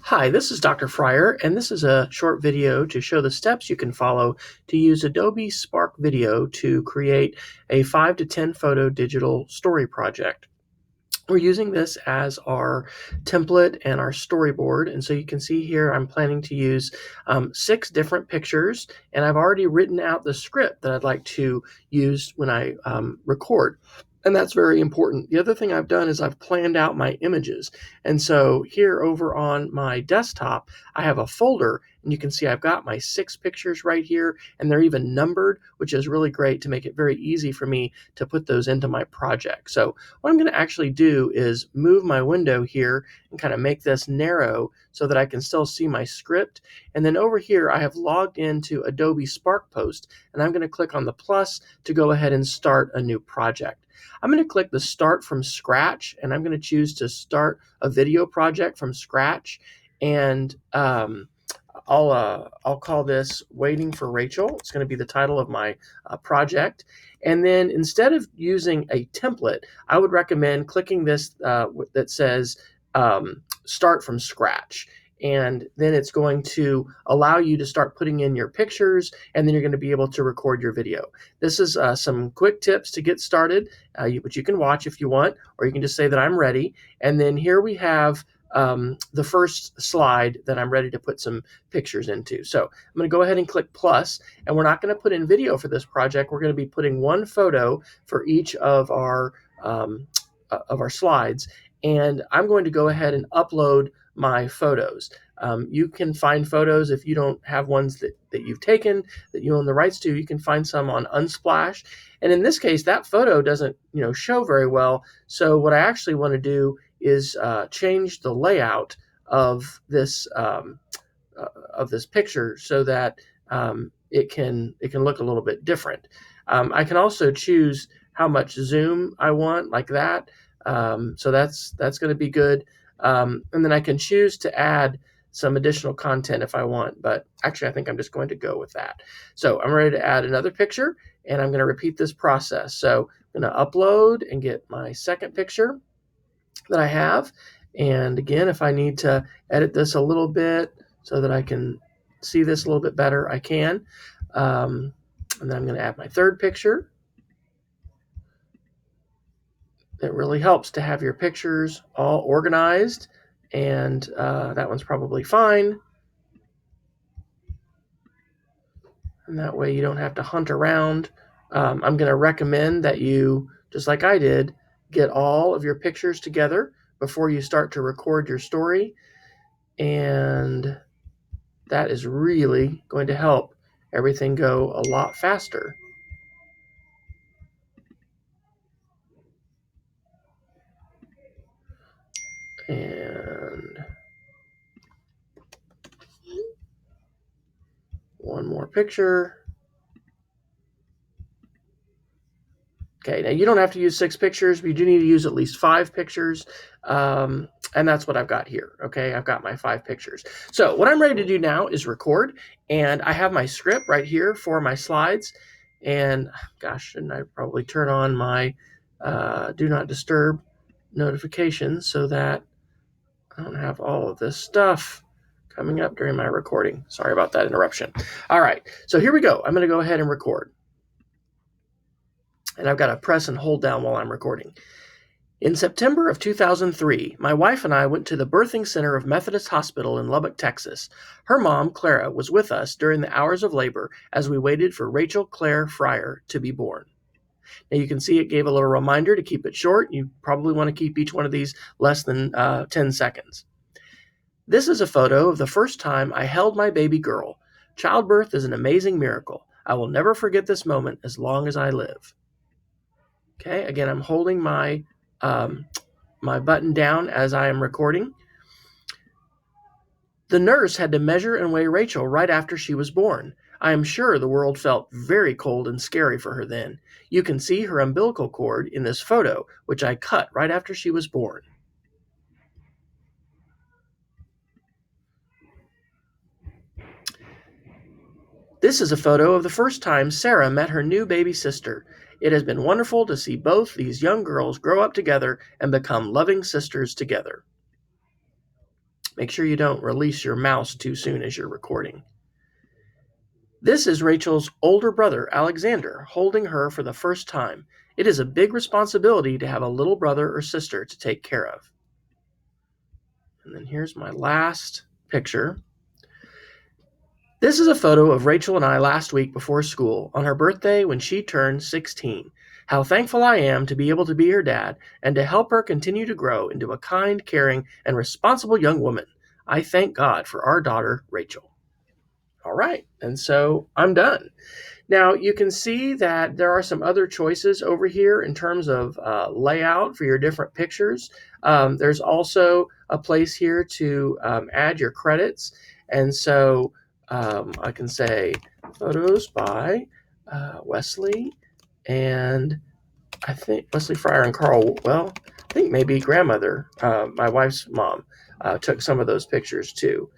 Hi, this is Dr. Fryer, and this is a short video to show the steps you can follow to use Adobe Spark Video to create a 5 to 10 photo digital story project. We're using this as our template and our storyboard, and so you can see here I'm planning to use 6 different pictures, and I've already written out the script that I'd like to use when I record. And that's very important. The other thing I've done is I've planned out my images. And so here over on my desktop, I have a folder, and you can see I've got my 6 pictures right here, and they're even numbered, which is really great to make it very easy for me to put those into my project. So what I'm going to actually do is move my window here and kind of make this narrow so that I can still see my script. And then over here, I have logged into Adobe Spark Post, and I'm going to click on the plus to go ahead and start a new project. I'm going to click the Start from Scratch, and I'm going to choose to start a video project from scratch. And I'll call this Waiting for Rachel. It's going to be the title of my project. And then instead of using a template, I would recommend clicking this that says Start from Scratch. And then it's going to allow you to start putting in your pictures, and then you're going to be able to record your video. This is some quick tips to get started, which you can watch if you want, or you can just say that I'm ready. And then here we have the first slide that I'm ready to put some pictures into. So I'm going to go ahead and click plus, and we're not going to put in video for this project. We're going to be putting one photo for each of our slides, and I'm going to go ahead and upload my photos. You can find photos if you don't have ones that you've taken that you own the rights to. You can find some on Unsplash, and in this case, that photo doesn't show very well. So what I actually want to do is change the layout of this picture so that it can look a little bit different. I can also choose how much zoom I want, like that. So that's going to be good. And then I can choose to add some additional content if I want, but actually I think I'm just going to go with that. So I'm ready to add another picture, and I'm going to repeat this process. So I'm going to upload and get my second picture that I have. And again, if I need to edit this a little bit so that I can see this a little bit better, I can. And then I'm going to add my third picture. It really helps to have your pictures all organized, and that one's probably fine. And that way you don't have to hunt around. I'm going to recommend that you, just like I did, get all of your pictures together before you start to record your story. And that is really going to help everything go a lot faster. And one more picture. Okay, now you don't have to use 6 pictures, but you do need to use at least 5 pictures. And that's what I've got here. Okay, I've got my 5 pictures. So what I'm ready to do now is record, and I have my script right here for my slides. And gosh, shouldn't I probably turn on my do not disturb notifications so that I don't have all of this stuff coming up during my recording. Sorry about that interruption. All right, so here we go. I'm going to go ahead and record. And I've got to press and hold down while I'm recording. In September of 2003, my wife and I went to the birthing center of Methodist Hospital in Lubbock, Texas. Her mom, Clara, was with us during the hours of labor as we waited for Rachel Claire Fryer to be born. Now you can see it gave a little reminder to keep it short. You probably want to keep each one of these less than 10 seconds. This is a photo of the first time I held my baby girl. Childbirth is an amazing miracle. I will never forget this moment as long as I live. Okay, again, I'm holding my my button down as I am recording. The nurse had to measure and weigh Rachel right after she was born. I am sure the world felt very cold and scary for her then. You can see her umbilical cord in this photo, which I cut right after she was born. This is a photo of the first time Sarah met her new baby sister. It has been wonderful to see both these young girls grow up together and become loving sisters together. Make sure you don't release your mouse too soon as you're recording. This is Rachel's older brother, Alexander, holding her for the first time. It is a big responsibility to have a little brother or sister to take care of. And then here's my last picture. This is a photo of Rachel and I last week before school on her birthday when she turned 16. How thankful I am to be able to be her dad and to help her continue to grow into a kind, caring, and responsible young woman. I thank God for our daughter, Rachel. All right, and so I'm done. Now you can see that there are some other choices over here in terms of layout for your different pictures. There's also a place here to add your credits, and so I can say photos by Wesley and I think Wesley Fryer and Carl. Well, I think maybe grandmother, my wife's mom, took some of those pictures too.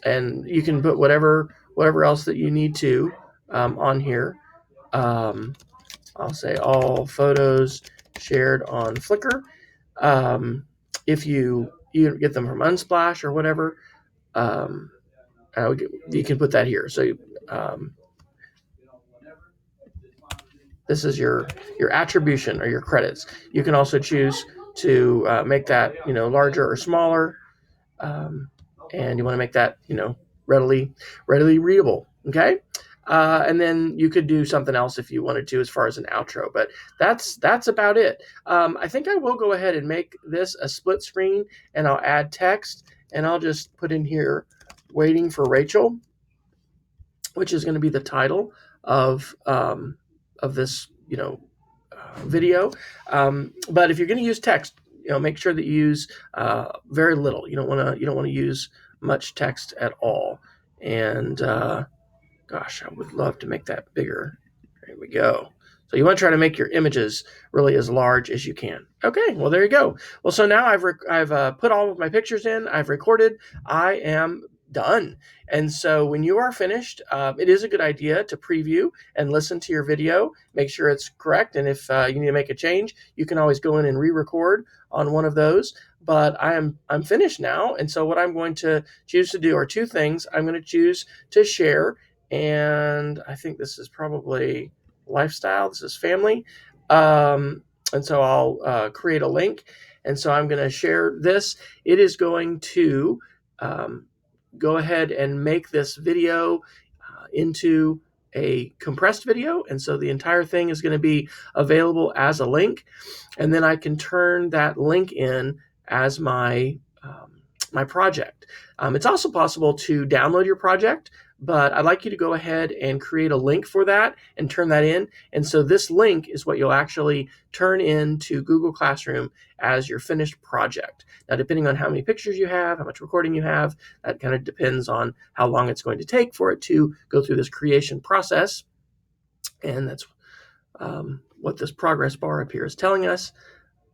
And you can put whatever else that you need to on here. I'll say all photos shared on Flickr. If you get them from Unsplash or whatever, you can put that here. So this is your attribution or your credits. You can also choose to make that larger or smaller. And you want to make that readily readable. Okay, and then you could do something else if you wanted to as far as an outro, but that's about it. I think I will go ahead and make this a split screen, and I'll add text, and I'll just put in here waiting for Rachel, which is going to be the title of this video. But if you're going to use text, make sure that you use very little. You don't want to use much text at all. And gosh, I would love to make that bigger. There we go. So you want to try to make your images really as large as you can. Okay, well there you go. Well, so now I've put all of my pictures in. I've recorded. I am done. And so when you are finished, it is a good idea to preview and listen to your video, make sure it's correct. And if you need to make a change, you can always go in and re-record on one of those. But I'm finished now. And so what I'm going to choose to do are two things. I'm going to choose to share. And I think this is probably lifestyle. This is family. And so I'll create a link. And so I'm going to share this. It is going to go ahead and make this video into a compressed video. And so the entire thing is going to be available as a link. And then I can turn that link in as my project. It's also possible to download your project, but I'd like you to go ahead and create a link for that and turn that in. And so this link is what you'll actually turn into Google Classroom as your finished project. Now, depending on how many pictures you have, how much recording you have, that kind of depends on how long it's going to take for it to go through this creation process. And that's what this progress bar up here is telling us.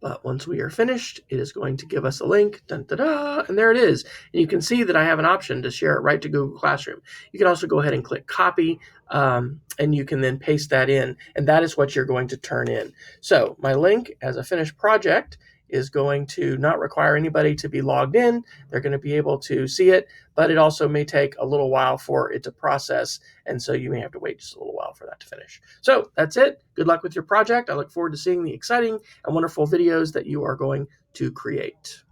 But once we are finished, it is going to give us a link, dun, da, da, and there it is. And you can see that I have an option to share it right to Google Classroom. You can also go ahead and click copy, and you can then paste that in, and that is what you're going to turn in. So my link as a finished project is going to not require anybody to be logged in. They're going to be able to see it, but it also may take a little while for it to process, and so you may have to wait just a little while for that to finish. So that's it. Good luck with your project. I look forward to seeing the exciting and wonderful videos that you are going to create.